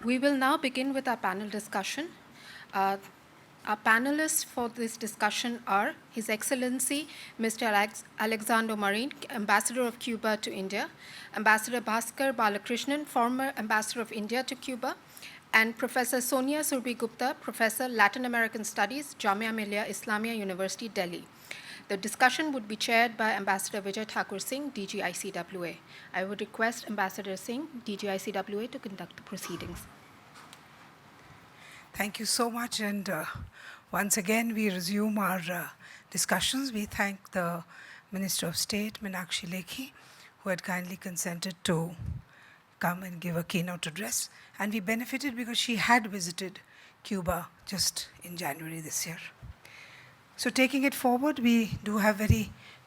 We will now begin with our panel discussion. Uh, our panelists for this discussion are His Excellency Mr. Alexander Marin, Ambassador of Cuba to India, Ambassador Bhaskar Balakrishnan, former Ambassador of India to Cuba, and Professor Sonia Surbi Gupta, Professor Latin American Studies, Jamia Millia Islamia University, Delhi. The discussion would be chaired by Ambassador Vijay Thakur Singh, DG ICWA. I would request Ambassador Singh, DG ICWA, to conduct the proceedings. Thank you so much, and once again we resume our discussions. We thank the Minister of State, Meenakshi Lekhi, who had kindly consented to come and give a keynote address, and we benefited because she had visited Cuba just in January this year. So taking it forward, we do have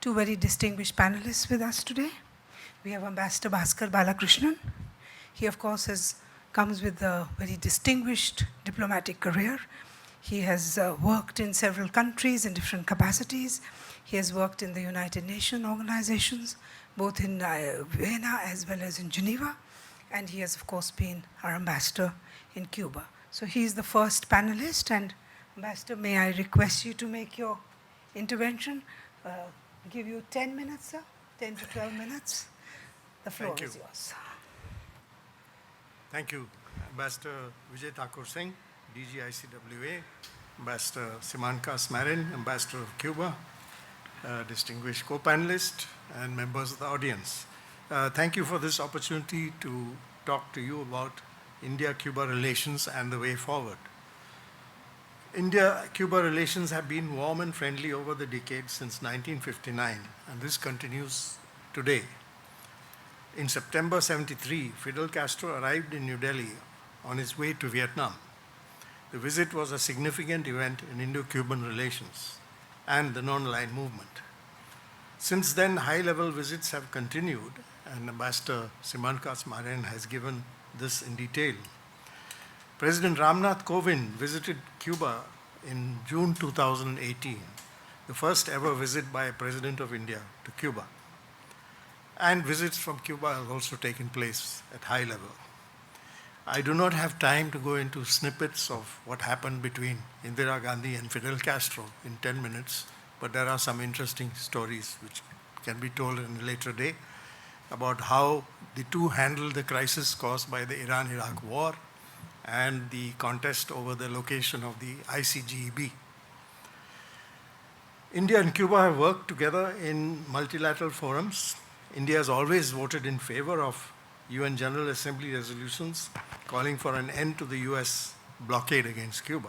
two very distinguished panelists with us today. We have Ambassador Bhaskar Balakrishnan. He, of course, comes with a very distinguished diplomatic career. He has worked in several countries in different capacities. He has worked in the United Nations organizations, both in Vienna as well as in Geneva. And he has, of course, been our ambassador in Cuba. So he is the first panelist. And Ambassador, may I request you to make your intervention? Give you 10 minutes, sir, 10 to 12 minutes. The floor is yours. Thank you, Ambassador Vijay Thakur Singh, DG ICWA, Ambassador Simankas Marin, Ambassador of Cuba, distinguished co-panelists, and members of the audience. Thank you for this opportunity to talk to you about India-Cuba relations and the way forward. India-Cuba relations have been warm and friendly over the decades since 1959, and this continues today. In September 1973, Fidel Castro arrived in New Delhi on his way to Vietnam. The visit was a significant event in Indo-Cuban relations and the non-aligned movement. Since then, high-level visits have continued, and Ambassador Simankas Marin has given this in detail. President Ramnath Kovind visited Cuba in June 2018, the first ever visit by a president of India to Cuba. And visits from Cuba have also taken place at high level. I do not have time to go into snippets of what happened between Indira Gandhi and Fidel Castro in 10 minutes, but there are some interesting stories which can be told in a later day about how the two handled the crisis caused by the Iran-Iraq war and the contest over the location of the ICGEB. India and Cuba have worked together in multilateral forums. India has always voted in favor of UN General Assembly resolutions calling for an end to the US blockade against Cuba.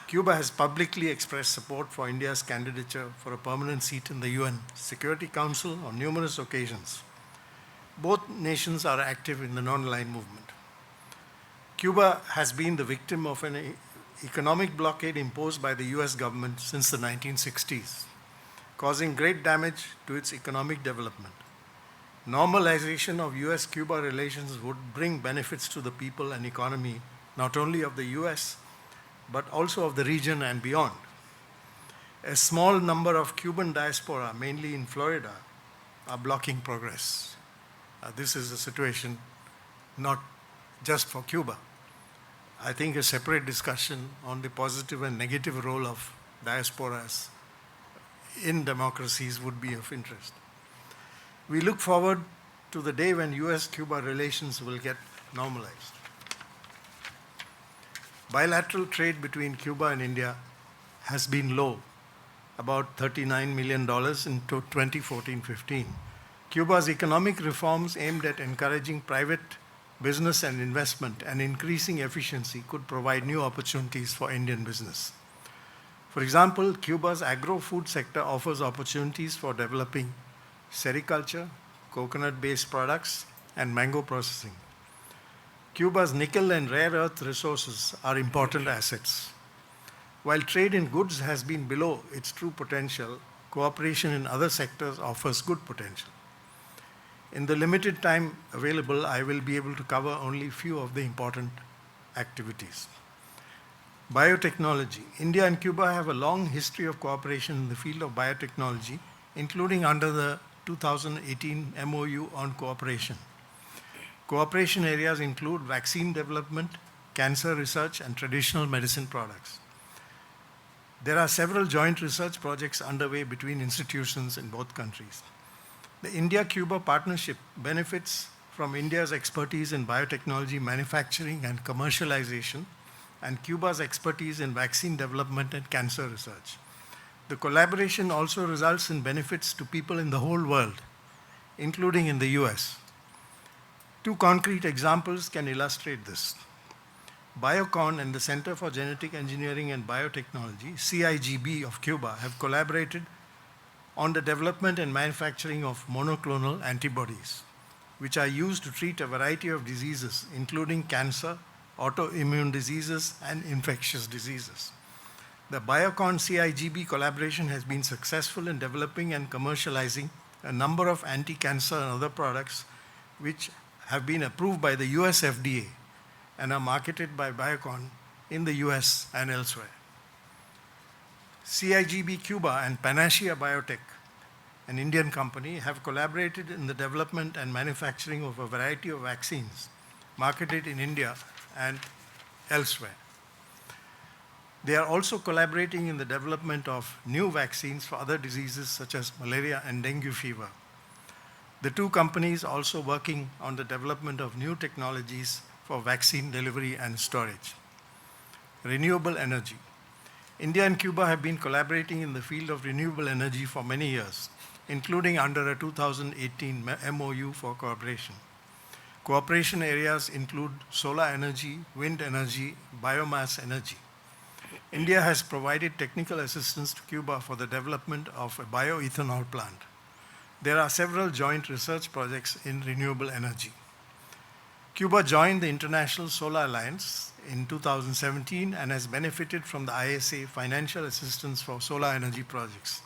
Cuba has publicly expressed support for India's candidature for a permanent seat in the UN Security Council on numerous occasions. Both nations are active in the non-aligned movement. Cuba has been the victim of an economic blockade imposed by the US government since the 1960s, causing great damage to its economic development. Normalization of US-Cuba relations would bring benefits to the people and economy, not only of the US, but also of the region and beyond. A small number of Cuban diaspora, mainly in Florida, are blocking progress. This is a situation not just for Cuba. I think a separate discussion on the positive and negative role of diasporas in democracies would be of interest. We look forward to the day when US-Cuba relations will get normalized. Bilateral trade between Cuba and India has been low, about $39 million in 2014-15. Cuba's economic reforms aimed at encouraging private business and investment and increasing efficiency could provide new opportunities for Indian business. For example, Cuba's agro-food sector offers opportunities for developing sericulture, coconut-based products, and mango processing. Cuba's nickel and rare earth resources are important assets. While trade in goods has been below its true potential, cooperation in other sectors offers good potential. In the limited time available, I will be able to cover only a few of the important activities. Biotechnology. India and Cuba have a long history of cooperation in the field of biotechnology, including under the 2018 MOU on cooperation. Cooperation areas include vaccine development, cancer research, and traditional medicine products. There are several joint research projects underway between institutions in both countries. The India-Cuba partnership benefits from India's expertise in biotechnology manufacturing and commercialization, and Cuba's expertise in vaccine development and cancer research. The collaboration also results in benefits to people in the whole world, including in the US. Two concrete examples can illustrate this. Biocon and the Center for Genetic Engineering and Biotechnology, CIGB of Cuba, have collaborated on the development and manufacturing of monoclonal antibodies, which are used to treat a variety of diseases, including cancer, autoimmune diseases, and infectious diseases. The Biocon CIGB collaboration has been successful in developing and commercializing a number of anti-cancer and other products which have been approved by the US FDA and are marketed by Biocon in the US and elsewhere. CIGB Cuba and Panacea Biotech, an Indian company, have collaborated in the development and manufacturing of a variety of vaccines marketed in India and elsewhere. They are also collaborating in the development of new vaccines for other diseases such as malaria and dengue fever. The two companies are also working on the development of new technologies for vaccine delivery and storage. Renewable energy. India and Cuba have been collaborating in the field of renewable energy for many years, including under a 2018 MOU for cooperation. Cooperation areas include solar energy, wind energy, biomass energy. India has provided technical assistance to Cuba for the development of a bioethanol plant. There are several joint research projects in renewable energy. Cuba joined the International Solar Alliance in 2017 and has benefited from the ISA financial assistance for solar energy projects.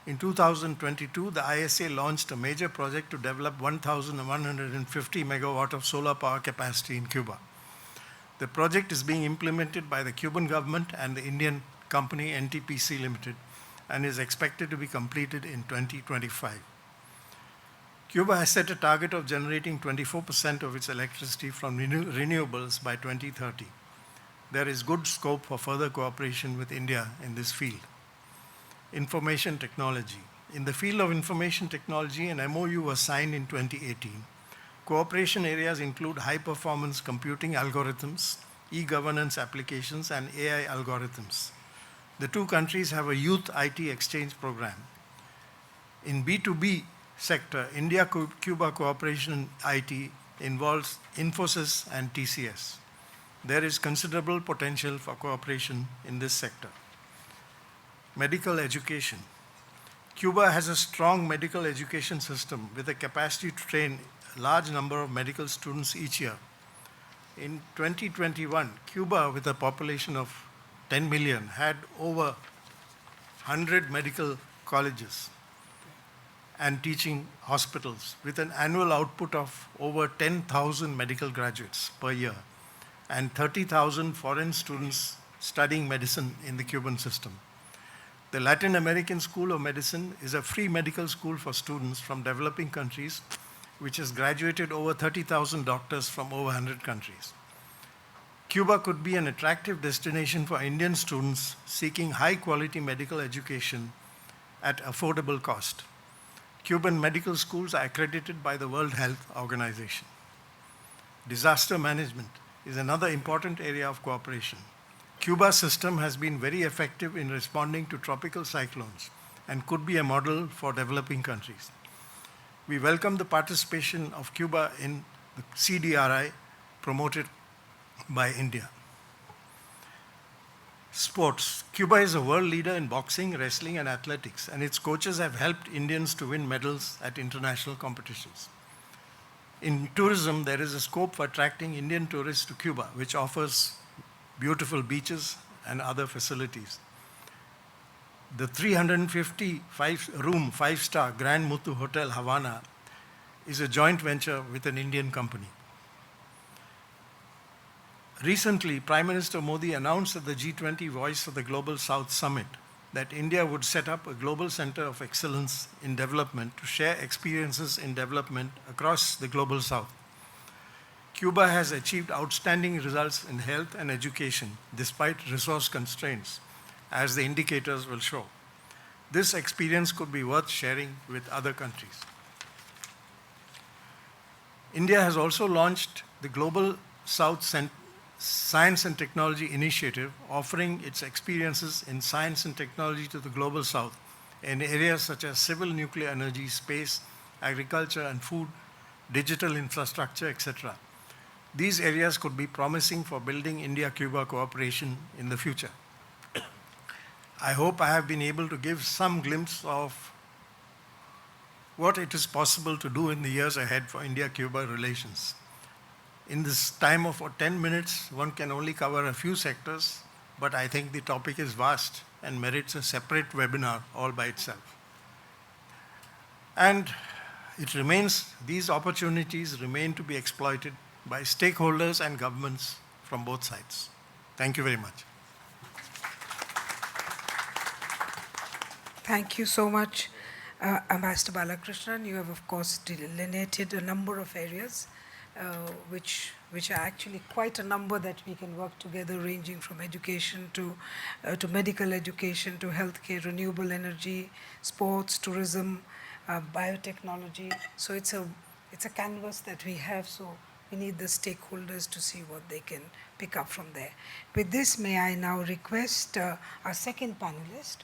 In 2022, the ISA launched a major project to develop 1,150 megawatt of solar power capacity in Cuba. The project is being implemented by the Cuban government and the Indian company NTPC Limited and is expected to be completed in 2025. Cuba has set a target of generating 24% of its electricity from renewables by 2030. There is good scope for further cooperation with India in this field. Information technology. In the field of information technology, an MOU was signed in 2018. Cooperation areas include high-performance computing algorithms, e-governance applications, and AI algorithms. The two countries have a youth IT exchange program. In B2B sector, India-Cuba cooperation in IT involves Infosys and TCS. There is considerable potential for cooperation in this sector. Medical education. Cuba has a strong medical education system with a capacity to train a large number of medical students each year. In 2021, Cuba, with a population of 10 million, had over 100 medical colleges and teaching hospitals with an annual output of over 10,000 medical graduates per year and 30,000 foreign students studying medicine in the Cuban system. The Latin American School of Medicine is a free medical school for students from developing countries, which has graduated over 30,000 doctors from over 100 countries. Cuba could be an attractive destination for Indian students seeking high-quality medical education at affordable cost. Cuban medical schools are accredited by the World Health Organization. Disaster management is another important area of cooperation. Cuba's system has been very effective in responding to tropical cyclones and could be a model for developing countries. We welcome the participation of Cuba in the CDRI promoted by India. Sports. Cuba is a world leader in boxing, wrestling, and athletics, and its coaches have helped Indians to win medals at international competitions. In tourism, there is a scope for attracting Indian tourists to Cuba, which offers beautiful beaches and other facilities. The 355-room, five-star Grand Muthu Hotel Havana is a joint venture with an Indian company. Recently, Prime Minister Modi announced at the G20 Voice of the Global South Summit that India would set up a global center of excellence in development to share experiences in development across the Global South. Cuba has achieved outstanding results in health and education despite resource constraints, as the indicators will show. This experience could be worth sharing with other countries. India has also launched the Global South Science and Technology Initiative, offering its experiences in science and technology to the Global South in areas such as civil nuclear energy, space, agriculture and food, digital infrastructure, etc. These areas could be promising for building India-Cuba cooperation in the future. I hope I have been able to give some glimpse of what it is possible to do in the years ahead for India-Cuba relations. In this time of 10 minutes, one can only cover a few sectors, but I think the topic is vast and merits a separate webinar all by itself. And these opportunities remain to be exploited by stakeholders and governments from both sides. Thank you very much. Thank you so much, Ambassador Balakrishnan. You have, of course, delineated a number of areas, which are actually quite a number that we can work together, ranging from education to medical education, to healthcare, renewable energy, sports, tourism, biotechnology. So it's a canvas that we have. So we need the stakeholders to see what they can pick up from there. With this, may I now request our second panelist,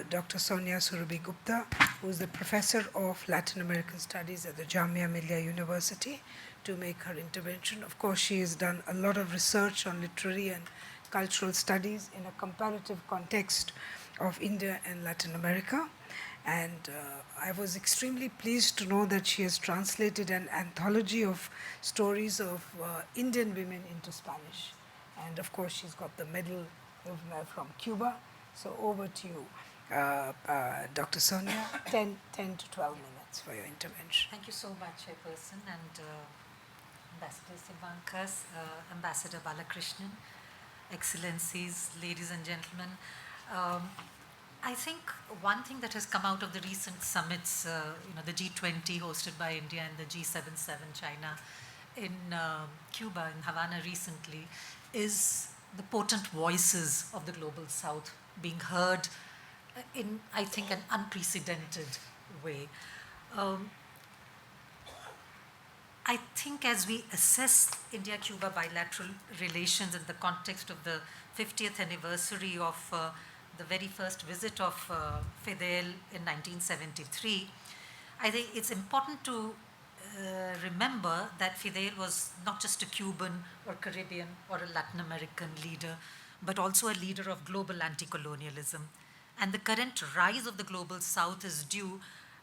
Dr. Sonia Surabhi Gupta, who is the Professor of Latin American Studies at the Jamia Millia University, to make her intervention. Of course, she has done a lot of research on literary and cultural studies in a comparative context of India and Latin America. And I was extremely pleased to know that she has translated an anthology of stories of Indian women into Spanish. And of course, she's got the medal from Cuba. So over to you, Dr. Sonia, 10 to 12 minutes for your intervention. Thank you so much, Chairperson, and Ambassador Sivankas, Ambassador Balakrishnan, Excellencies, ladies and gentlemen. I think one thing that has come out of the recent summits, the G20 hosted by India and the G77 China in Cuba, in Havana recently, is the potent voices of the Global South being heard in, I think, an unprecedented way. I think as we assess India-Cuba bilateral relations in the context of the 50th anniversary of the very first visit of Fidel in 1973, I think it's important to remember that Fidel was not just a Cuban or Caribbean or a Latin American leader, but also a leader of global anti-colonialism. And the current rise of the Global South is due,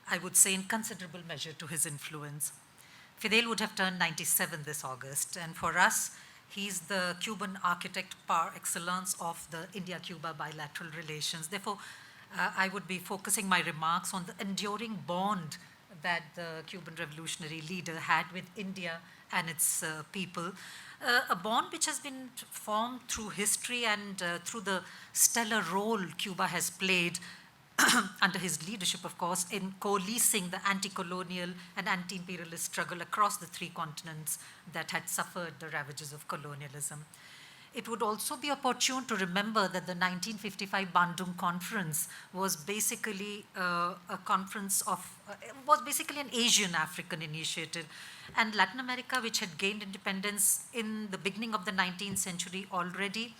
I would say, in considerable measure to his influence. Fidel would have turned 97 this August, and for us, he's the Cuban architect par excellence of the India-Cuba bilateral relations. Therefore, I would be focusing my remarks on the enduring bond that the Cuban revolutionary leader had with India and its people, a bond which has been formed through history and through the stellar role Cuba has played under his leadership, of course, in coalescing the anti-colonial and anti-imperialist struggle across the three continents that had suffered the ravages of colonialism. It would also be opportune to remember that the 1955 Bandung Conference was basically a conference of, was basically an Asian-African initiative. And Latin America, which had gained independence in the beginning of the 19th century already,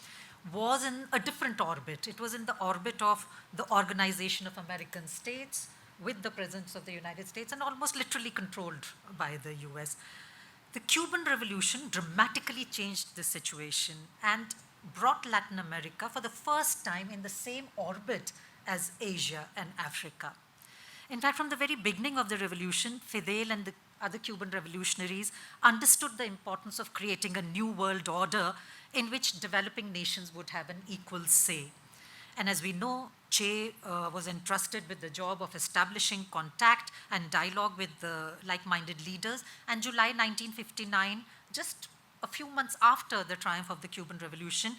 was in a different orbit. It was in the orbit of the Organization of American States with the presence of the United States and almost literally controlled by the US. The Cuban Revolution dramatically changed the situation and brought Latin America for the first time in the same orbit as Asia and Africa. In fact, from the very beginning of the revolution, Fidel and the other Cuban revolutionaries understood the importance of creating a new world order in which developing nations would have an equal say. And as we know, Che was entrusted with the job of establishing contact and dialogue with the like-minded leaders. And July 1959, just a few months after the triumph of the Cuban Revolution,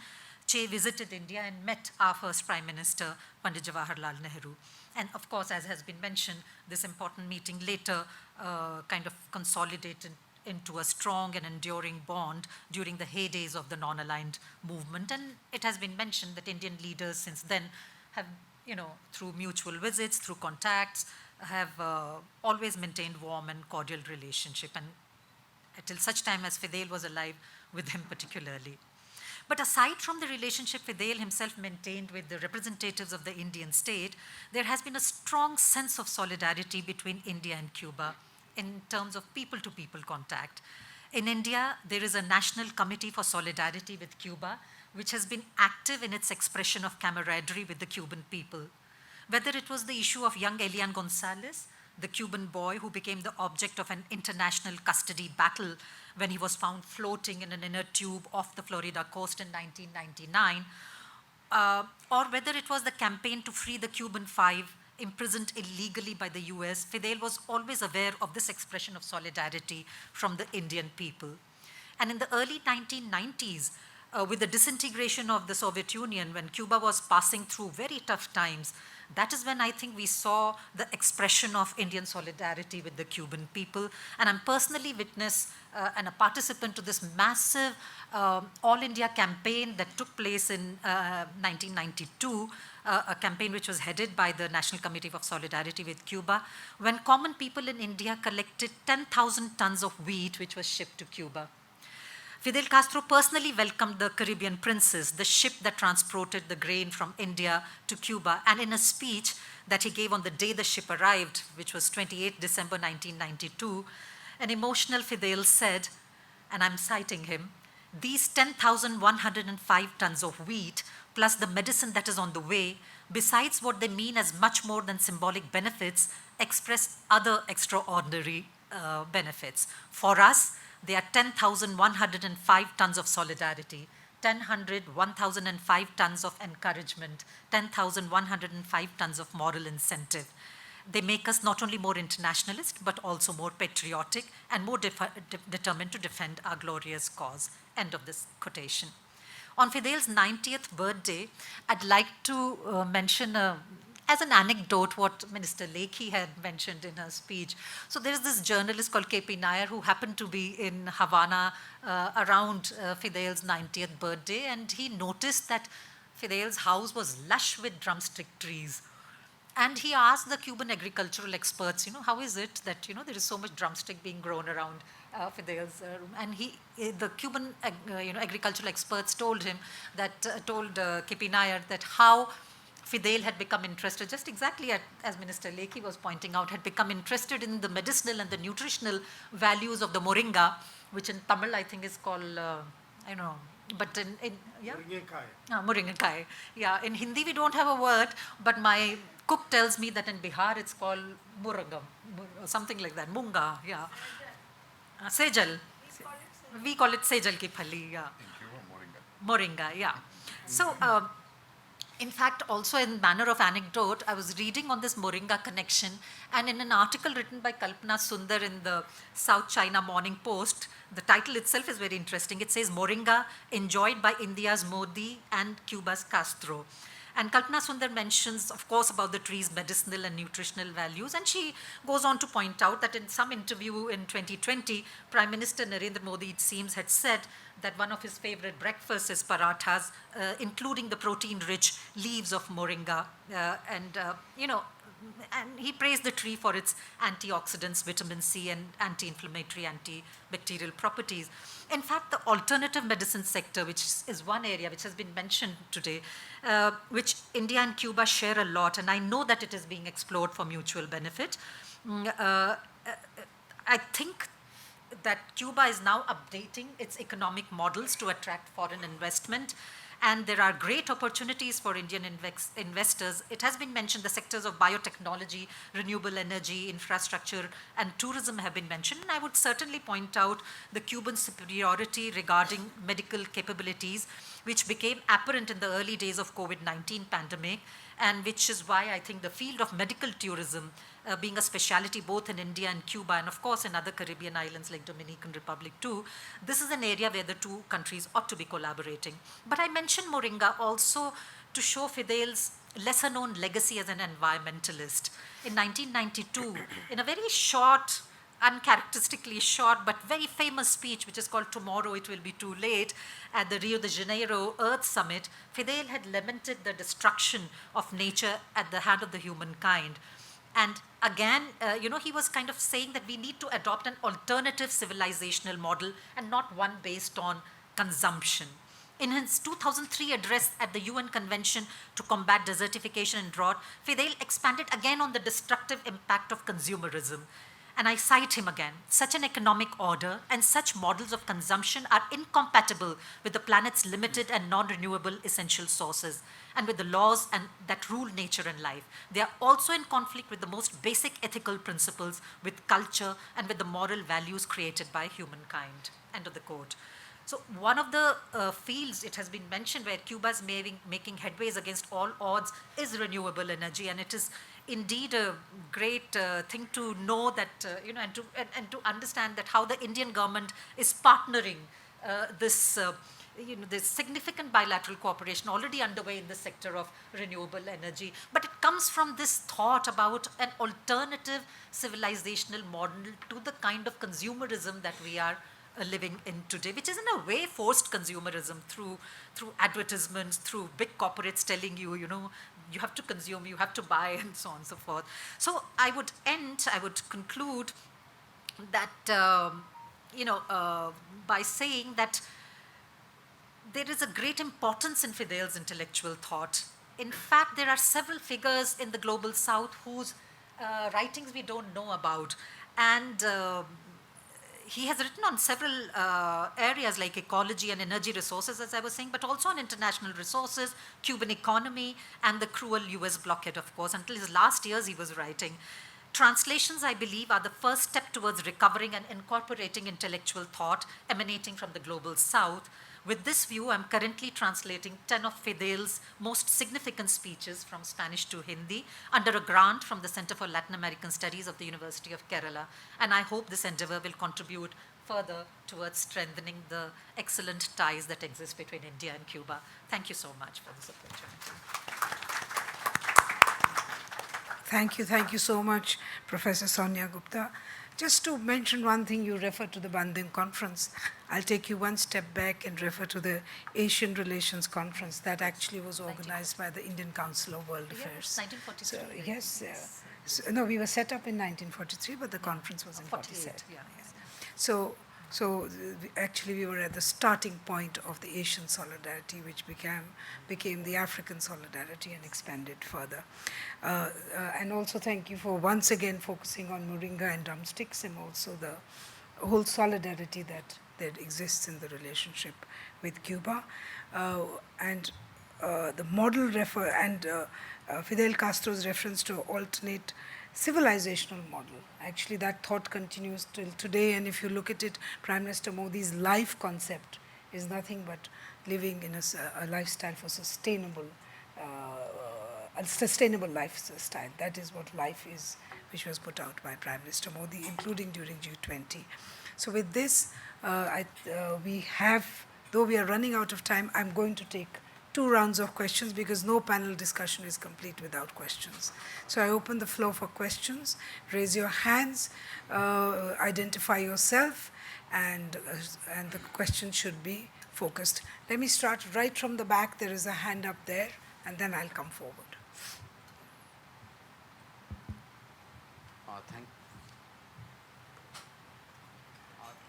Che visited India and met our first Prime Minister, Pandit Jawaharlal Nehru. And of course, as has been mentioned, this important meeting later kind of consolidated into a strong and enduring bond during the heydays of the non-aligned movement. And it has been mentioned that Indian leaders since then have, through mutual visits, through contacts, have always maintained warm and cordial relationship, and until such time as Fidel was alive, with him particularly. But aside from the relationship Fidel himself maintained with the representatives of the Indian state, there has been a strong sense of solidarity between India and Cuba in terms of people-to-people contact. In India, there is a National Committee for Solidarity with Cuba, which has been active in its expression of camaraderie with the Cuban people. Whether it was the issue of young Elian Gonzalez, the Cuban boy who became the object of an international custody battle when he was found floating in an inner tube off the Florida coast in 1999, or whether it was the campaign to free the Cuban Five imprisoned illegally by the US, Fidel was always aware of this expression of solidarity from the Indian people. And in the early 1990s, with the disintegration of the Soviet Union, when Cuba was passing through very tough times, that is when I think we saw the expression of Indian solidarity with the Cuban people. And I'm personally witness and a participant to this massive All India campaign that took place in 1992, a campaign which was headed by the National Committee of Solidarity with Cuba, when common people in India collected 10,000 tons of wheat which was shipped to Cuba. Fidel Castro personally welcomed the Caribbean Princess, the ship that transported the grain from India to Cuba, and in a speech that he gave on the day the ship arrived, which was 28 December 1992, an emotional Fidel said, and I'm citing him, "These 10,105 tons of wheat, plus the medicine that is on the way, besides what they mean as much more than symbolic benefits, express other extraordinary benefits. For us, they are 10,105 tons of solidarity, 1,005 tons of encouragement, 10,105 tons of moral incentive. They make us not only more internationalist, but also more patriotic and more determined to defend our glorious cause." End of this quotation. On Fidel's 90th birthday, I'd like to mention as an anecdote what Minister Lekhi had mentioned in her speech. So there is this journalist called K.P. Nair who happened to be in Havana around Fidel's 90th birthday, and he noticed that Fidel's house was lush with drumstick trees. And he asked the Cuban agricultural experts, how is it that, there is so much drumstick being grown around Fidel's room? And the Cuban, agricultural experts told him that, told K.P. Nair that how Fidel had become interested, just exactly as Minister Lekhi was pointing out, had become interested in the medicinal and the nutritional values of the moringa, which in Tamil I think is called, but in yeah? Moringa. Moringa. Yeah, in Hindi we don't have a word, but my cook tells me that in Bihar it's called muragam, something like that, munga, yeah. Sejal. We call it sejal ki phali, yeah. Moringa, yeah. So, in fact, also in manner of anecdote, I was reading on this Moringa connection, and in an article written by Kalpana Sundar in the South China Morning Post, the title itself is very interesting. It says, "Moringa enjoyed by India's Modi and Cuba's Castro." And Kalpana Sundar mentions, of course, about the tree's medicinal and nutritional values, and she goes on to point out that in some interview in 2020, Prime Minister Narendra Modi, it seems, had said that one of his favorite breakfasts is parathas, including the protein-rich leaves of moringa. And he praised the tree for its antioxidants, vitamin C, and anti-inflammatory, antibacterial properties. In fact, the alternative medicine sector, which is one area which has been mentioned today, which India and Cuba share a lot, and I know that it is being explored for mutual benefit. I think that Cuba is now updating its economic models to attract foreign investment, and there are great opportunities for Indian investors. It has been mentioned the sectors of biotechnology, renewable energy, infrastructure, and tourism have been mentioned. And I would certainly point out the Cuban superiority regarding medical capabilities, which became apparent in the early days of COVID-19 pandemic, and which is why I think the field of medical tourism, being a specialty both in India and Cuba, and of course in other Caribbean islands like Dominican Republic too, this is an area where the two countries ought to be collaborating. But I mentioned Moringa also to show Fidel's lesser known legacy as an environmentalist. In 1992, in a very short uncharacteristically short but very famous speech, which is called Tomorrow It Will Be Too Late, at the Rio de Janeiro Earth Summit, Fidel had lamented the destruction of nature at the hand of the humankind. And again, he was kind of saying that we need to adopt an alternative civilizational model and not one based on consumption. In his 2003 address at the UN Convention to Combat Desertification and Drought, Fidel expanded again on the destructive impact of consumerism. And I cite him again: such an economic order and such models of consumption are incompatible with the planet's limited and non-renewable essential sources and with the laws that rule nature and life. They are also in conflict with the most basic ethical principles, with culture, and with the moral values created by humankind. End of the quote. So one of the fields, it has been mentioned, where Cuba is making headways against all odds is renewable energy, and it is indeed a great thing to know that, and to understand that how the Indian government is partnering this significant bilateral cooperation already underway in the sector of renewable energy. But it comes from this thought about an alternative civilizational model to the kind of consumerism that we are living in today, which is in a way forced consumerism through advertisements, through big corporates telling you, you have to consume, you have to buy, and so on and so forth. So I would conclude that, by saying that there is a great importance in Fidel's intellectual thought. In fact, there are several figures in the global south whose writings we don't know about. And he has written on several areas like ecology and energy resources, as I was saying, but also on international resources, Cuban economy, and the cruel US blockade, of course. Until his last years, he was writing. Translations, I believe, are the first step towards recovering and incorporating intellectual thought emanating from the global south. With this view, I'm currently translating 10 of Fidel's most significant speeches from Spanish to Hindi under a grant from the Center for Latin American Studies of the University of Kerala. And I hope this endeavor will contribute further towards strengthening the excellent ties that exist between India and Cuba. Thank you so much for this opportunity. Thank you so much, Professor Sonia Gupta. Just to mention one thing, you referred to the Bandung Conference. I'll take you one step back and refer to the Asian Relations Conference that actually was organized by the Indian Council of World Affairs. 1943. So, yes, no, we were set up in 1943, but the conference was in 47. Yeah. So actually we were at the starting point of the Asian solidarity, which became the African solidarity and expanded further. And also thank you for once again focusing on moringa and drumsticks, and also the whole solidarity that exists in the relationship with Cuba. The model Fidel Castro's reference to alternate civilizational model. Actually, that thought continues till today, and if you look at it, Prime Minister Modi's life concept is nothing but living in a lifestyle for sustainable lifestyle. That is what life is, which was put out by Prime Minister Modi, including during G20. So with this, though we are running out of time, I'm going to take 2 rounds of questions because no panel discussion is complete without questions. So I open the floor for questions. Raise your hands, identify yourself, and the question should be focused. Let me start right from the back. There is a hand up there, and then I'll come forward.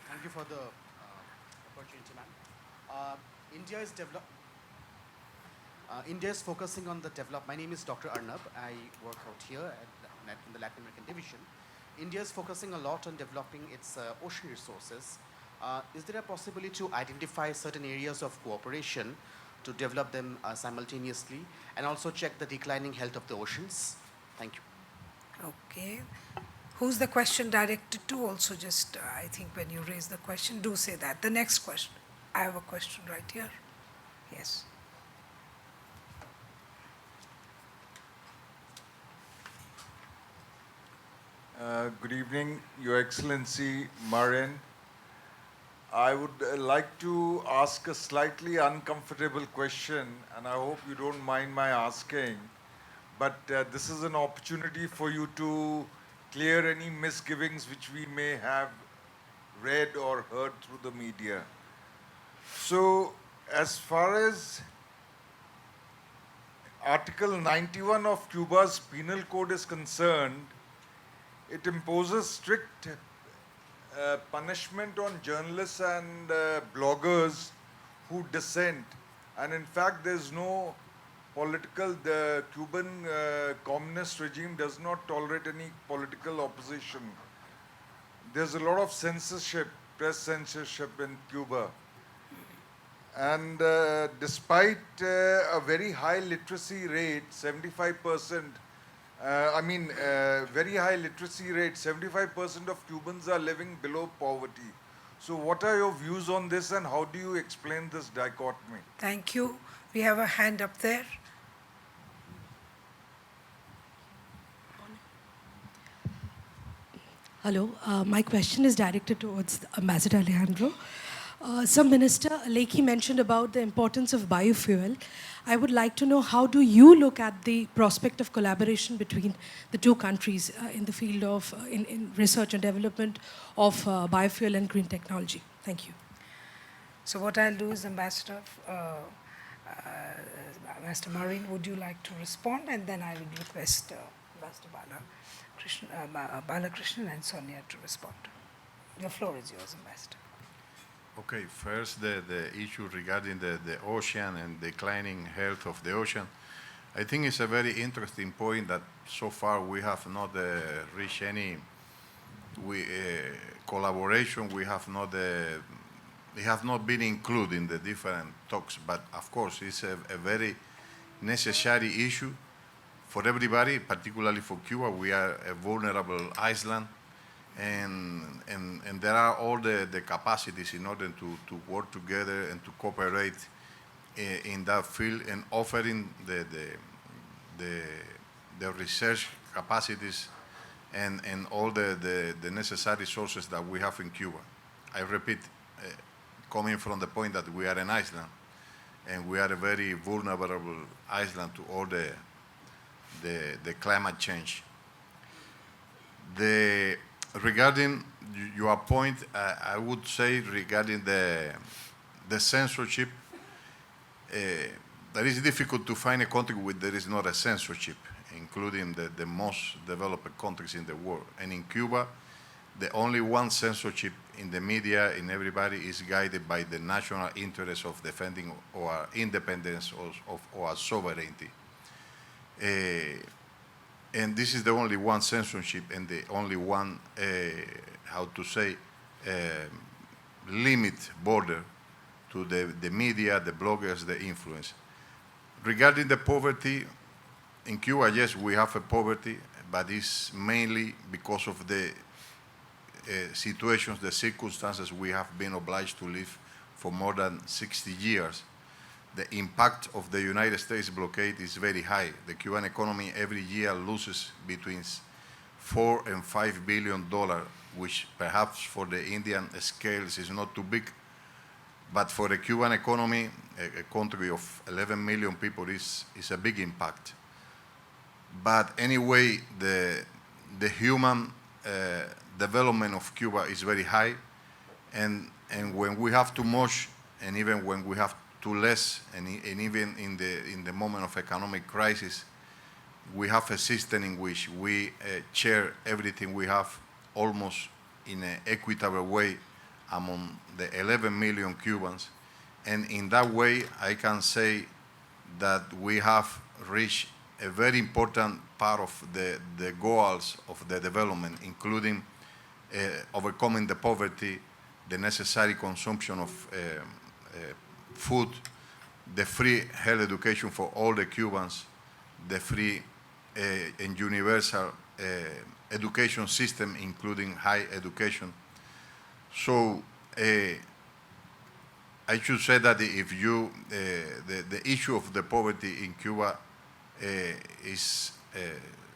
Thank you for the opportunity, ma'am. India is focusing on the development. My name is Dr. Arnab. I work out here in the Latin American division. India is focusing a lot on developing its ocean resources. Is there a possibility to identify certain areas of cooperation to develop them simultaneously, and also check the declining health of the oceans? Thank you. Okay. Who's the question directed to? Also, just I think when you raise the question, do say that. The next question. I have a question right here. Yes. Good evening, Your Excellency Marin. I would like to ask a slightly uncomfortable question, and I hope you don't mind my asking. But this is an opportunity for you to clear any misgivings which we may have read or heard through the media. So, as far as Article 91 of Cuba's Penal Code is concerned, it imposes strict punishment on journalists and bloggers who dissent. And in fact, there's no the Cuban communist regime does not tolerate any political opposition. There's a lot of censorship, press censorship in Cuba. And despite a very high literacy rate, 75%, very high literacy rate, 75% of Cubans are living below poverty. So what are your views on this and how do you explain this dichotomy? Thank you. We have a hand up there. Hello, my question is directed towards Ambassador Alejandro. Some Minister Leakey mentioned about the importance of biofuel. I would like to know, how do you look at the prospect of collaboration between the two countries in the field of in research and development of biofuel and green technology? Thank you. So what I'll do is, Ambassador Maureen, would you like to respond? And then I will request Ambassador Balakrishnan and Sonia to respond. The floor is yours, Ambassador. Okay, first the issue regarding the ocean and declining health of the ocean. I think it's a very interesting point that so far we have not reached any collaboration. We have not it has not been included in the different talks, but of course it's a very necessary issue for everybody, particularly for Cuba. We are a vulnerable island, and there are all the capacities in order to work together and to cooperate in that field, and offering the research capacities and all the necessary sources that we have in Cuba. I repeat, coming from the point that we are an island, and we are a very vulnerable island to all the climate change. Regarding your point, I would say regarding the censorship, that is difficult to find a country where there is not a censorship, including the most developed countries in the world. And in Cuba, the only one censorship in the media, in everybody, is guided by the national interest of defending our independence of our sovereignty. And this is the only one censorship and the only one, limit border to the media, the bloggers, the influence. Regarding the poverty, in Cuba, yes, we have a poverty, but it's mainly because of the situations, the circumstances we have been obliged to live for more than 60 years. The impact of the United States blockade is very high. The Cuban economy every year loses between $4 and $5 billion, which perhaps for the Indian scales is not too big, but for the Cuban economy, a country of 11 million people, is a big impact. But anyway, the human development of Cuba is very high, and when we have too much, and even when we have too less, and even in the moment of economic crisis, we have a system in which we share everything we have almost in an equitable way among the 11 million Cubans. And in that way, I can say that we have reached a very important part of the goals of the development, including overcoming the poverty, the necessary consumption of food, the free health education for all the Cubans, the free and universal education system, including high education. So I should say that if you, the issue of the poverty in Cuba is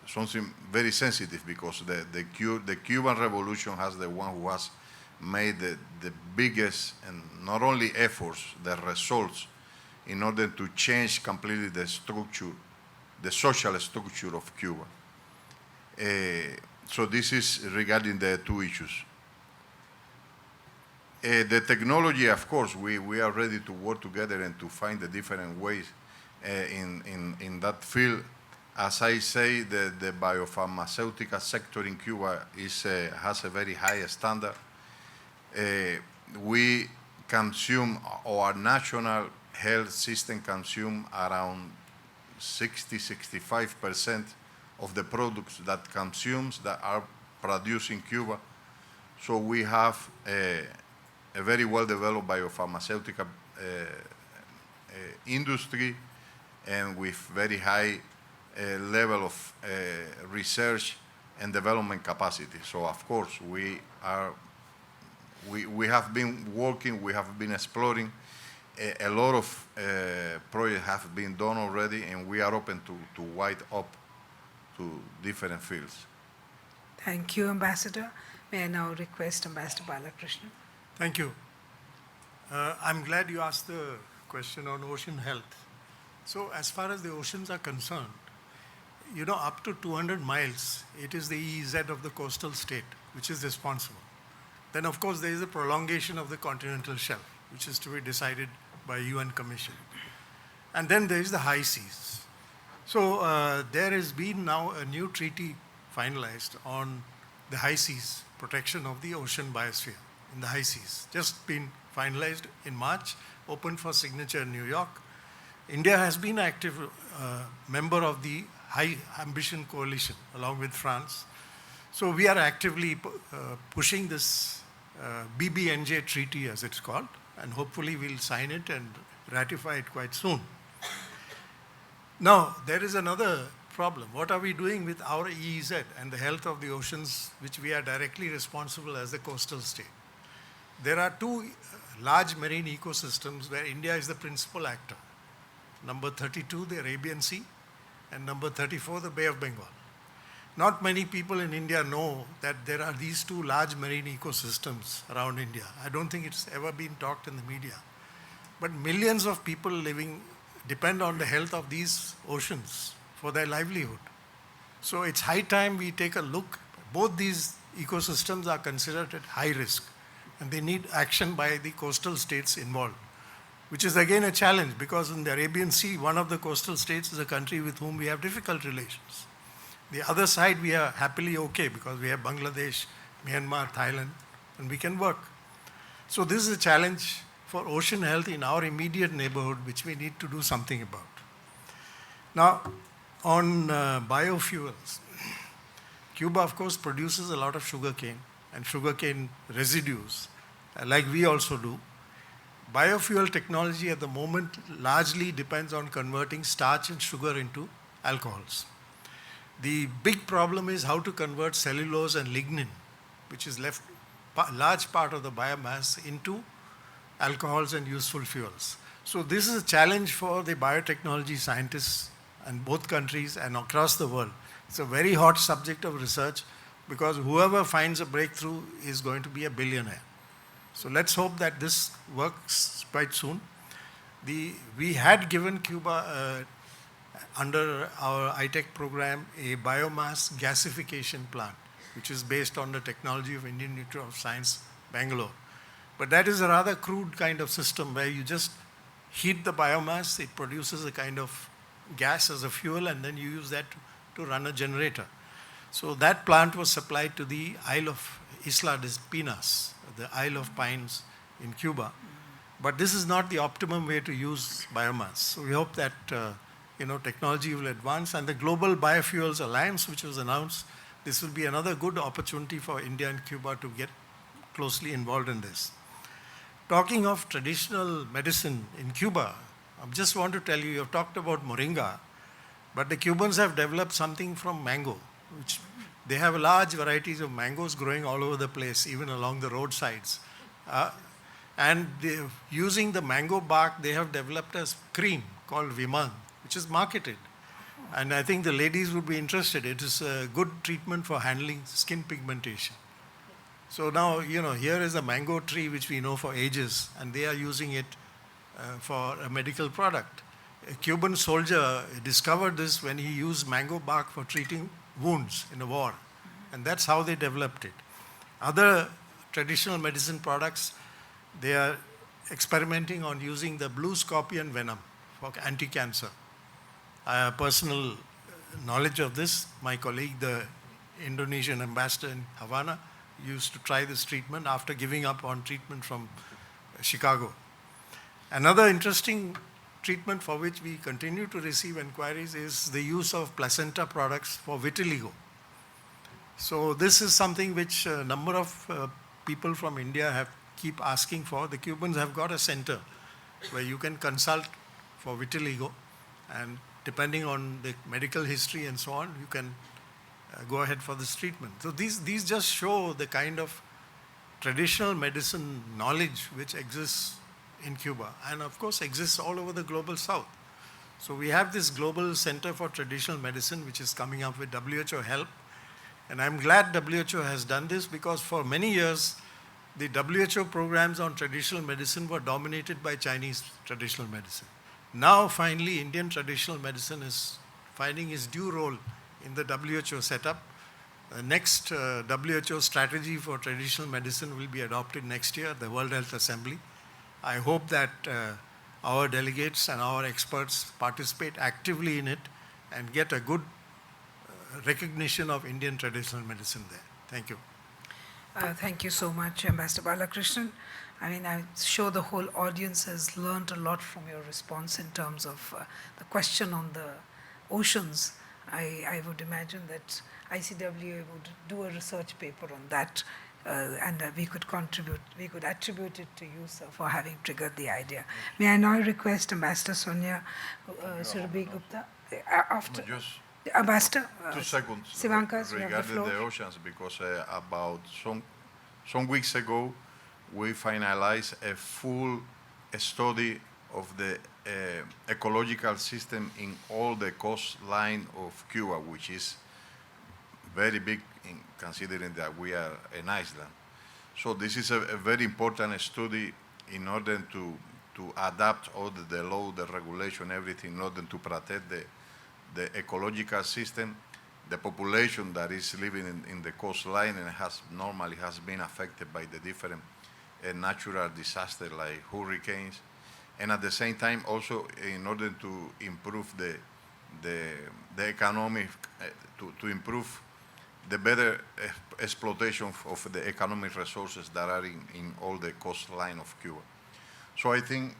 something very sensitive, because the Cuban Revolution has the one who has made the biggest, and not only efforts, the results, in order to change completely the structure, the social structure of Cuba. So this is regarding the two issues. The technology, of course, we are ready to work together and to find the different ways in that field. As I say, the biopharmaceutical sector in Cuba has a very high standard. We consume, our national health system consume around 65% of the products that consumes that are produced in Cuba. So we have a very well-developed biopharmaceutical industry and with very high level of research and development capacity. So of course we have been working, we have been exploring. A lot of projects have been done already, and we are open to wide up to different fields. Thank you, Ambassador. May I now request Ambassador Balakrishnan? Thank you. I'm glad you asked the question on ocean health. So as far as the oceans are concerned, you know, up to 200 miles, it is the EEZ of the coastal state which is responsible. Then, of course, there is a prolongation of the continental shelf, which is to be decided by UN Commission. And then there is the high seas. So there has been now a new treaty finalized on the high seas, protection of the ocean biosphere in the high seas. Just been finalized in March, opened for signature in New York. India has been an active member of the High Ambition Coalition along with France. So we are actively pushing this BBNJ treaty, as it's called, and hopefully we'll sign it and ratify it quite soon. Now, there is another problem. What are we doing with our EEZ and the health of the oceans, which we are directly responsible as the coastal state? There are two large marine ecosystems where India is the principal actor. Number 32, the Arabian Sea, and number 34, the Bay of Bengal. Not many people in India know that there are these two large marine ecosystems around India. I don't think it's ever been talked in the media. But millions of people living depend on the health of these oceans for their livelihood. So it's high time we take a look. Both these ecosystems are considered at high risk, and they need action by the coastal states involved, which is again a challenge because in the Arabian Sea, one of the coastal states is a country with whom we have difficult relations. The other side, we are happily okay because we have Bangladesh, Myanmar, Thailand, and we can work. So this is a challenge for ocean health in our immediate neighborhood, which we need to do something about. Now, on biofuels, Cuba, of course, produces a lot of sugarcane and sugarcane residues, like we also do. Biofuel technology at the moment largely depends on converting starch and sugar into alcohols. The big problem is how to convert cellulose and lignin, which is left large part of the biomass, into alcohols and useful fuels. So this is a challenge for the biotechnology scientists in both countries and across the world. It's a very hot subject of research because whoever finds a breakthrough is going to be a billionaire. So let's hope that this works quite soon. We had given Cuba, under our ITEC program, a biomass gasification plant, which is based on the technology of Indian Institute of Science, Bangalore. But that is a rather crude kind of system where you just heat the biomass, it produces a kind of gas as a fuel, and then you use that to run a generator. So that plant was supplied to the Isle of Isla de Pinas, the Isle of Pines in Cuba. But this is not the optimum way to use biomass. So we hope that technology will advance. And the Global Biofuels Alliance, which was announced, this will be another good opportunity for India and Cuba to get closely involved in this. Talking of traditional medicine in Cuba, I just want to tell you, you've talked about moringa, but the Cubans have developed something from mango, which they have large varieties of mangoes growing all over the place, even along the roadsides. And using the mango bark, they have developed a cream called Viman, which is marketed. And I think the ladies would be interested. It is a good treatment for handling skin pigmentation. So now, here is a mango tree which we know for ages, and they are using it for a medical product. A Cuban soldier discovered this when he used mango bark for treating wounds in a war. And that's how they developed it. Other traditional medicine products, they are experimenting on using the blue scorpion venom for anti-cancer. I have personal knowledge of this. My colleague, the Indonesian ambassador in Havana, used to try this treatment after giving up on treatment from Chicago. Another interesting treatment for which we continue to receive inquiries is the use of placenta products for vitiligo. So this is something which a number of people from India keep asking for. The Cubans have got a center where you can consult for vitiligo, and depending on the medical history and so on, you can go ahead for this treatment. So these just show the kind of traditional medicine knowledge which exists in Cuba, and of course exists all over the global south. So we have this global center for traditional medicine which is coming up with WHO help, and I'm glad WHO has done this, because for many years the WHO programs on traditional medicine were dominated by Chinese traditional medicine. Now finally Indian traditional medicine is finding its due role in the WHO setup. The next WHO strategy for traditional medicine will be adopted next year at the World Health Assembly. I hope that our delegates and our experts participate actively in it and get a good recognition of Indian traditional medicine there. Thank you. Thank you so much, Ambassador Balakrishnan. I mean, I'm sure the whole audience has learned a lot from your response in terms of the question on the oceans. I would imagine that ICWA would do a research paper on that, and we could attribute it to you, sir, for having triggered the idea. May I now request Ambassador Sonia Surabhi Gupta, after Just Ambassador 2 seconds Sivankas, you have the regarding floor. the oceans, because about some weeks ago we finalized a full study of the ecological system in all the coastline of Cuba, which is very big in considering that we are an island. So this is a very important study in order to adapt all the law, the regulation, everything in order to protect the ecological system, the population that is living in the coastline and normally has been affected by the different natural disasters like hurricanes, and at the same time also in order to improve the economic, to improve the better exploitation of the economic resources that are in all the coastline of Cuba. So I think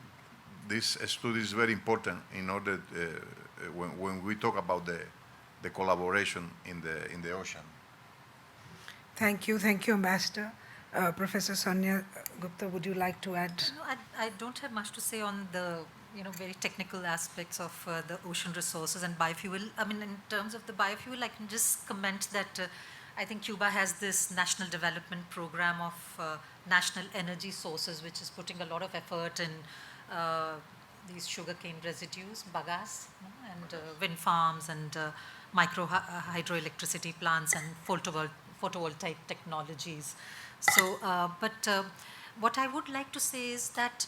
this study is very important in order when we talk about the collaboration in the ocean. Thank you, Ambassador. Professor Sonia Gupta, would you like to add? No, I don't have much to say on the very technical aspects of the ocean resources and biofuel. I mean, in terms of the biofuel, I can just comment that I think Cuba has this national development program of national energy sources, which is putting a lot of effort in these sugarcane residues, bagasse, and wind farms and micro hydroelectricity plants and photovoltaic technologies. So, but what I would like to say is that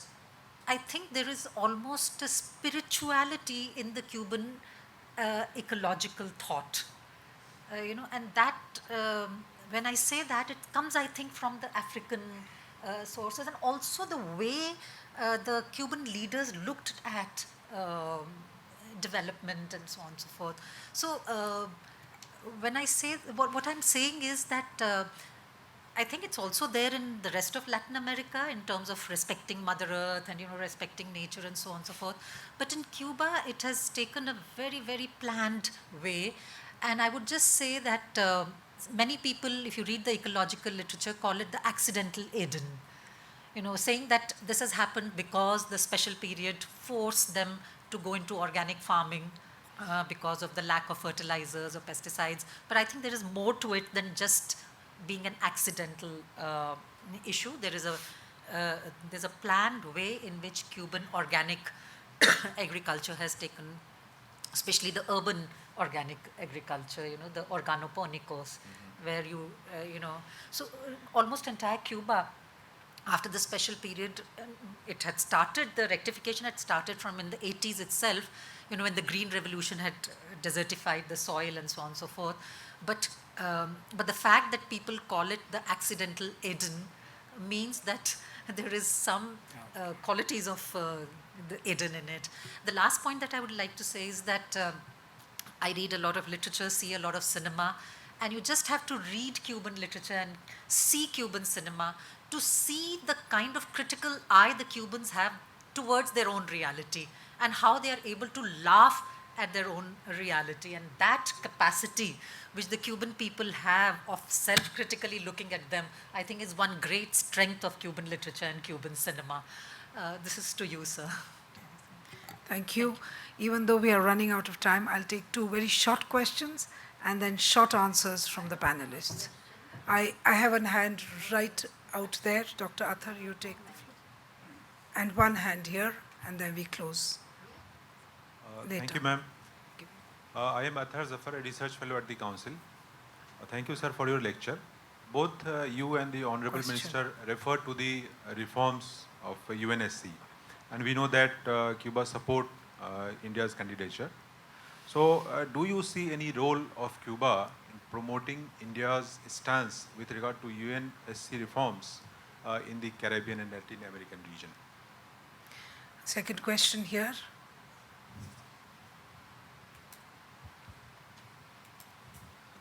I think there is almost a spirituality in the Cuban ecological thought, and that when I say that, it comes, I think, from the African sources, and also the way the Cuban leaders looked at development and so on and so forth. So when I say, what I'm saying is that I think it's also there in the rest of Latin America in terms of respecting Mother Earth and respecting nature and so on and so forth. But in Cuba, it has taken a very, very planned way. And I would just say that many people, if you read the ecological literature, call it the accidental Eden. Saying that this has happened because the special period forced them to go into organic farming because of the lack of fertilizers or pesticides. But I think there is more to it than just being an accidental issue. There's a planned way in which Cuban organic agriculture has taken, especially the urban organic agriculture, the organoponicos, where so almost entire Cuba after the special period, it had started, the rectification had started from in the 80s itself, when the Green Revolution had desertified the soil and so on and so forth. But the fact that people call it the accidental Eden means that there is some qualities of the Eden in it. The last point that I would like to say is that I read a lot of literature, see a lot of cinema, and you just have to read Cuban literature and see Cuban cinema to see the kind of critical eye the Cubans have towards their own reality and how they are able to laugh at their own reality. And that capacity which the Cuban people have of self-critically looking at them, I think is one great strength of Cuban literature and Cuban cinema. This is to you, sir. Thank you. Even though we are running out of time, I'll take two very short questions and then short answers from the panelists. I have a hand right out there. Dr. Athar, you take the floor. And one hand here, and then we close. Later. Thank you, ma'am. I am Athar Zafar, a research fellow at the Council. Thank you, sir, for your lecture. Both you and the Honorable Minister referred to the reforms of UNSC. And we know that Cuba support India's candidature. So do you see any role of Cuba in promoting India's stance with regard to UNSC reforms in the Caribbean and Latin American region? Second question here.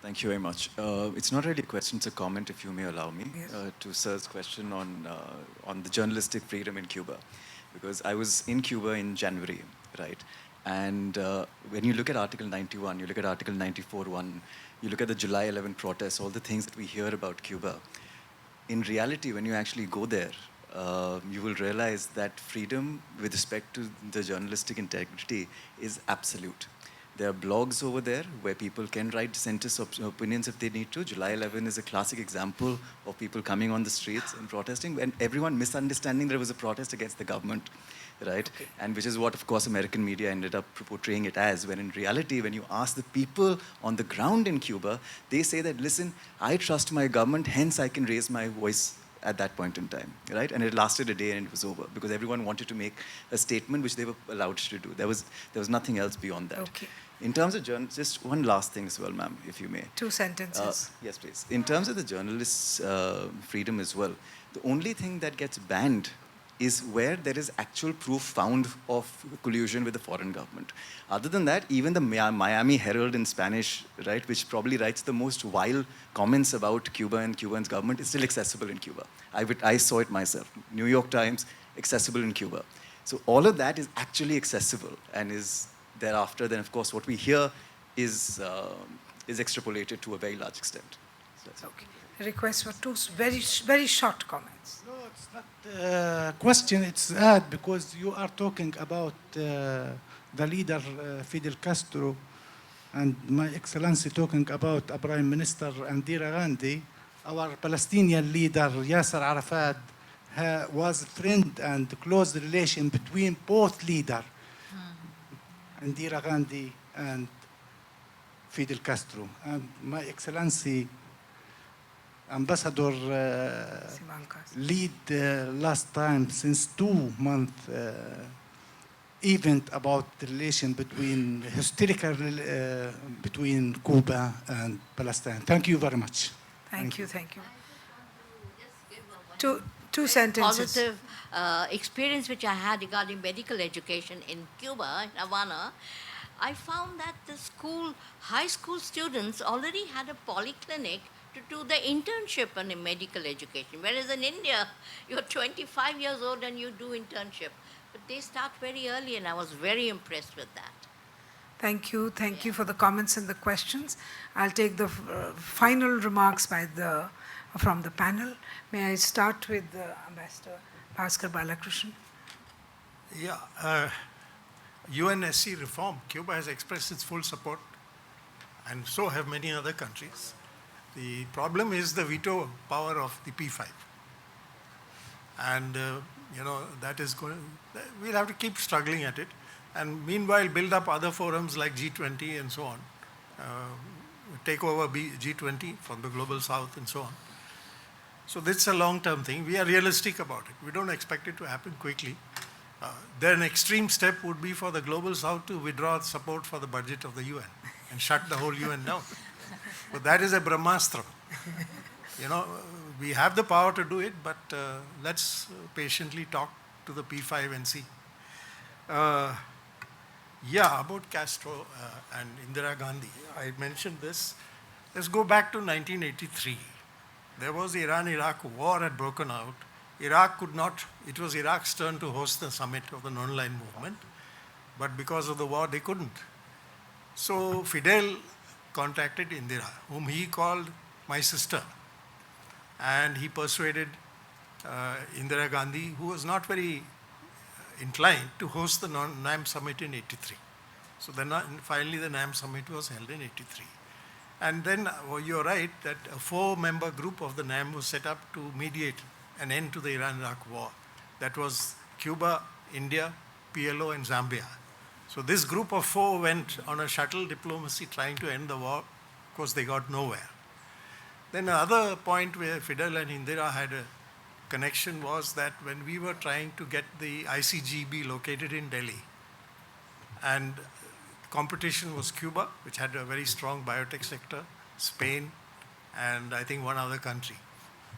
Thank you very much. It's not really a question, it's a comment, if you may allow me, Yes. to Sir's question on the journalistic freedom in Cuba. Because I was in Cuba in January, right? And when you look at Article 91, you look at Article 94.1, you look at the July 11 protests, all the things that we hear about Cuba, in reality, when you actually go there, you will realize that freedom with respect to the journalistic integrity is absolute. There are blogs over there where people can write dissenters' opinions if they need to. July 11 is a classic example of people coming on the streets and protesting, and everyone misunderstanding there was a protest against the government, right? Okay. And which is what, of course, American media ended up portraying it as, when in reality, when you ask the people on the ground in Cuba, they say that, listen, I trust my government, hence I can raise my voice at that point in time, right? And it lasted a day and it was over because everyone wanted to make a statement which they were allowed to do. There was nothing else beyond that. Okay. In terms of just one last thing as well, ma'am, if you may. 2 sentences. Yes, please. In terms of the journalists' freedom as well, the only thing that gets banned is where there is actual proof found of collusion with the foreign government. Other than that, even the Miami Herald in Spanish, right, which probably writes the most vile comments about Cuba and Cuban's government, is still accessible in Cuba. I saw it myself. New York Times, accessible in Cuba. So all of that is actually accessible and is thereafter, then of course what we hear is extrapolated to a very large extent. So Okay. Request for two very short comments. No, it's not a question, it's add because you are talking about the leader Fidel Castro and My Excellency talking about Prime Minister Indira Gandhi. Our Palestinian leader Yasser Arafat was friend and close relation between both leaders, Indira Gandhi and Fidel Castro. And My Excellency Ambassador lead last time since 2 month event about the relation between historical between Cuba and Palestine. Thank you very much. Thank you. Two sentences. Positive experience which I had regarding medical education in Cuba, in Havana, I found that the high school students already had a polyclinic to do the internship in medical education. Whereas in India, you're 25 years old and you do internship. But they start very early and I was very impressed with that. Thank you. Thank you for the comments and the questions. I'll take the final remarks from the panel. May I start with Ambassador Bhaskar Balakrishnan? Yeah, UNSC reform, Cuba has expressed its full support, and so have many other countries. The problem is the veto power of the P5. And, that is going, we'll have to keep struggling at it. And meanwhile, build up other forums like G20 and so on. Take over G20 from the Global South and so on. So this is a long-term thing. We are realistic about it. We don't expect it to happen quickly. Then an extreme step would be for the Global South to withdraw support for the budget of the UN and shut the whole UN down. But that is a Brahmastra. You know, we have the power to do it, but let's patiently talk to the P5 and see. Yeah, about Castro and Indira Gandhi. I mentioned this. Let's go back to 1983. There was the Iran-Iraq war had broken out. Iraq could not, it was Iraq's turn to host the summit of the non-aligned movement, but because of the war, they couldn't. So Fidel contacted Indira, whom he called my sister, and he persuaded Indira Gandhi, who was not very inclined to host the NAM summit in 83. So then finally the NAM summit was held in 83. And then you're right that a 4-member group of the NAM was set up to mediate an end to the Iran-Iraq war. That was Cuba, India, PLO, and Zambia. So this group of 4 went on a shuttle diplomacy trying to end the war. Of course, they got nowhere. Then another point where Fidel and Indira had a connection was that when we were trying to get the ICGB located in Delhi, and competition was Cuba, which had a very strong biotech sector, Spain, and I think one other country.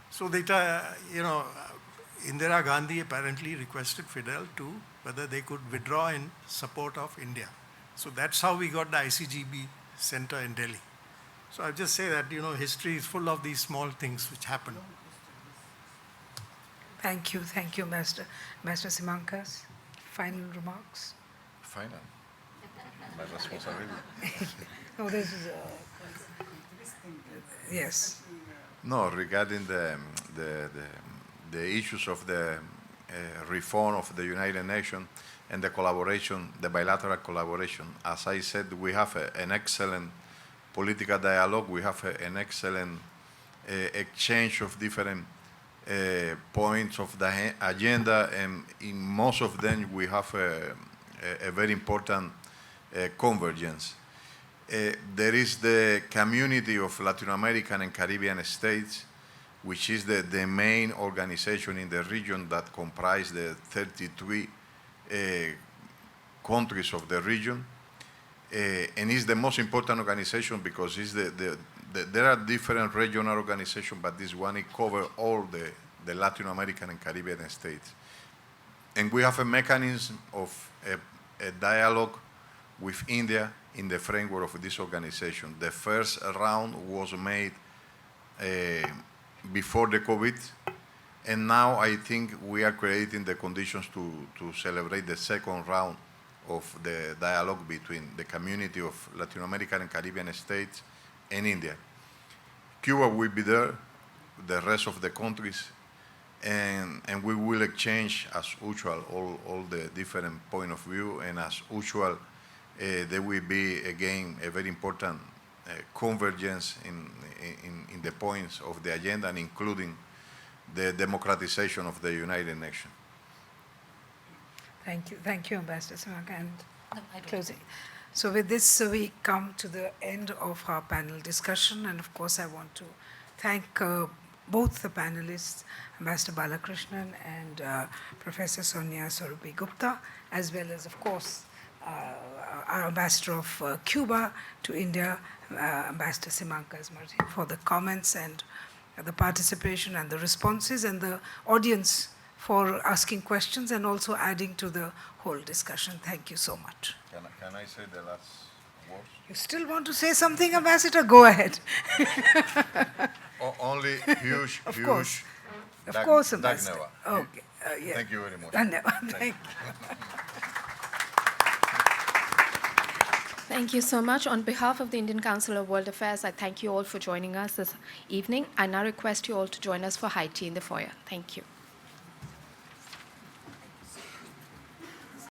So they, Indira Gandhi apparently requested Fidel to whether they could withdraw in support of India. So that's how we got the ICGB center in Delhi. So I'll just say that, history is full of these small things which happen. Thank you, Master Simankas. Final remarks? Final. My responsibility. No, this is, yes. No, regarding the issues of the reform of the United Nations and the collaboration, the bilateral collaboration, as I said, we have an excellent political dialogue. We have an excellent exchange of different points of the agenda, and in most of them we have a very important convergence. There is the community of Latin American and Caribbean states, which is the main organization in the region that comprise the 33 countries of the region. And is the most important organization because it's there are different regional organizations, but this one, it covers all the Latin American and Caribbean states. And we have a mechanism of a dialogue with India in the framework of this organization. The first round was made before the COVID, and now I think we are creating the conditions to celebrate the second round of the dialogue between the community of Latin American and Caribbean states and India. Cuba will be there, the rest of the countries, and we will exchange as usual all the different point of view, and as usual there will be again a very important convergence in the points of the agenda, and including the democratization of the United Nations. Thank you, Ambassador Simanka. And closing. So with this, we come to the end of our panel discussion, and of course I want to thank both the panelists, Ambassador Balakrishnan and Professor Sonia Swarupi Gupta, as well as, of course, our Ambassador of Cuba to India, Ambassador Simanka Martin, for the comments and the participation and the responses, and the audience for asking questions and also adding to the whole discussion. Thank you so much. Can I say the last words? You still want to say something, Ambassador? Go ahead. Only huge, Of huge. course. Of course, Ambassador. Dhanyavad. Okay. Yeah. Thank you very much. Dhanyavad. Thank you. Thank you so much. On behalf of the Indian Council of World Affairs, I thank you all for joining us this evening. I now request you all to join us for high tea in the foyer. Thank you.